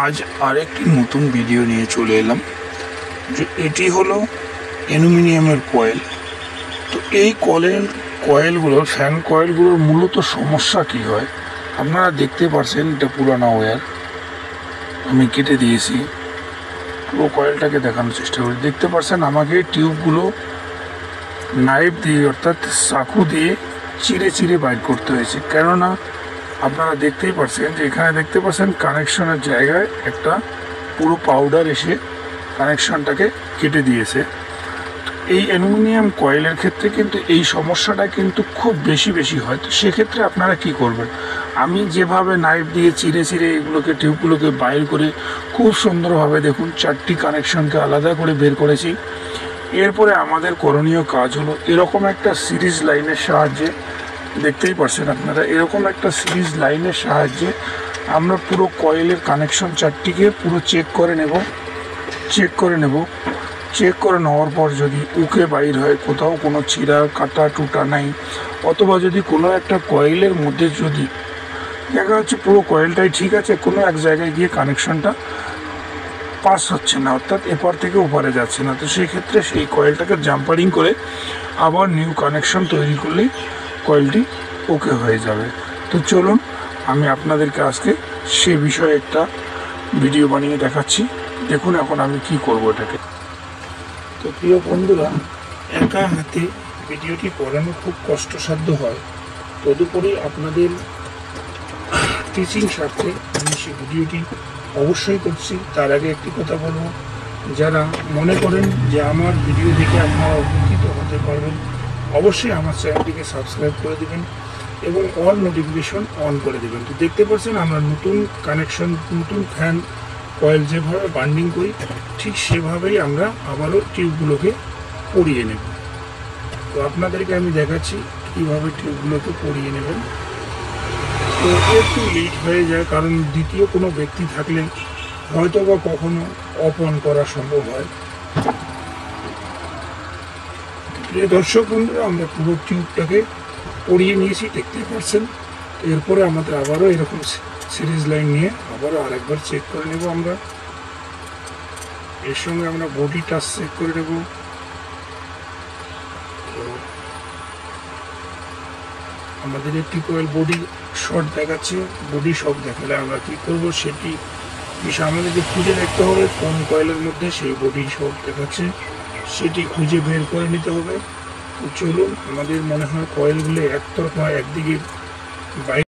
আজ আরেকটি নতুন ভিডিও নিয়ে চলে এলাম। যে এটি হলো অ্যালুমিনিয়ামের কয়েল। তো এই কয়েলগুলোর ফ্যান কয়েলগুলোর মূলত সমস্যা কি হয় আপনারা দেখতে পাচ্ছেন। এটা পুরানো ওয়্যার, আমি কেটে দিয়েছি। পুরো কয়েলটাকে দেখানোর চেষ্টা করি। দেখতে পাচ্ছেন আমাকে টিউবগুলো নাইফ দিয়ে অর্থাৎ চাকু দিয়ে চিরে চিরে বাইর করতে হয়েছে। কেননা আপনারা দেখতেই পাচ্ছেন যে এখানে দেখতে পাচ্ছেন কানেকশনের জায়গায় একটা পুরো পাউডার এসে কানেকশনটাকে কেটে দিয়েছে। এই অ্যালুমিনিয়াম কয়েলের ক্ষেত্রে কিন্তু এই সমস্যাটা কিন্তু খুব বেশি হয়। তো সেক্ষেত্রে আপনারা কি করবেন, আমি যেভাবে নাইফ দিয়ে চিরে চিরে এগুলোকে টিউবগুলোকে বাইর করে খুব সুন্দরভাবে দেখুন 4টি কানেকশনকে আলাদা করে বের করেছি। এরপরে আমাদের করণীয় কাজ হলো এরকম একটা সিরিজ লাইনের সাহায্যে, দেখতেই পাচ্ছেন আপনারা, এরকম একটা সিরিজ লাইনের সাহায্যে আমরা পুরো কয়েলের কানেকশন 4টিকে পুরো চেক করে নেব। চেক করে নেওয়ার পর যদি উকে বাইর হয়, কোথাও কোনো ছিঁড়া কাটা টুটা নাই, অথবা যদি কোনো একটা কয়েলের মধ্যে যদি দেখা যাচ্ছে পুরো কয়েলটাই ঠিক আছে, কোনো এক জায়গায় গিয়ে কানেকশনটা পাস হচ্ছে না, অর্থাৎ এপার থেকে ওপারে যাচ্ছে না, তো সেই ক্ষেত্রে সেই কয়েলটাকে জাম্পারিং করে আবার নিউ কানেকশন তৈরি করলেই কয়েলটি ওকে হয়ে যাবে। তো চলুন আমি আপনাদেরকে আজকে সে বিষয়ে একটা ভিডিও বানিয়ে দেখাচ্ছি। দেখুন এখন আমি কি করব এটাকে। তো প্রিয় বন্ধুরা, একা হাতে ভিডিওটি করানো খুব কষ্টসাধ্য হয়। তদুপরি আপনাদের টিচিং স্বার্থে আমি সেই ভিডিওটি অবশ্যই করছি। তার আগে একটি কথা বলবো, যারা মনে করেন যে আমার ভিডিও দেখে আপনারা উপকৃত হতে পারবেন, অবশ্যই আমার চ্যানেলটিকে সাবস্ক্রাইব করে দেবেন এবং অল নোটিফিকেশন অন করে দেবেন। তো দেখতে পাচ্ছেন আমরা নতুন ফ্যান কয়েল যেভাবে বান্ডিং করি ঠিক সেভাবেই আমরা আবারও টিউবগুলোকে পরিয়ে নেব। তো আপনাদেরকে আমি দেখাচ্ছি কীভাবে টিউবগুলোকে পরিয়ে নেবেন। তো একটু লেট হয়ে যায়, কারণ দ্বিতীয় কোনো ব্যক্তি থাকলে হয়তো বা কখনো অফ অন করা সম্ভব হয়। প্রিয় দর্শক বন্ধুরা, আমরা পুরো টিউবটাকে পরিয়ে নিয়েছি, দেখতে পাচ্ছেন। তো এরপরে আমাদের আবারও এরকম সিরিজ লাইন নিয়ে আবারও আরেকবার চেক করে নেব। আমরা এর সঙ্গে আমরা বডি টাচ চেক করে নেব। তো আমাদের একটি কয়েল বডি শর্ট দেখাচ্ছে, বডি শর্ট দেখালে আমরা কি করব, সেটি আমাদেরকে খুঁজে দেখতে হবে কোন কয়েলের মধ্যে সেই বডি শর্ট দেখাচ্ছে, সেটি খুঁজে বের করে নিতে হবে। তো চলুন, আমাদের মনে হয় কয়েলগুলো একতরফা একদিকে বাইরে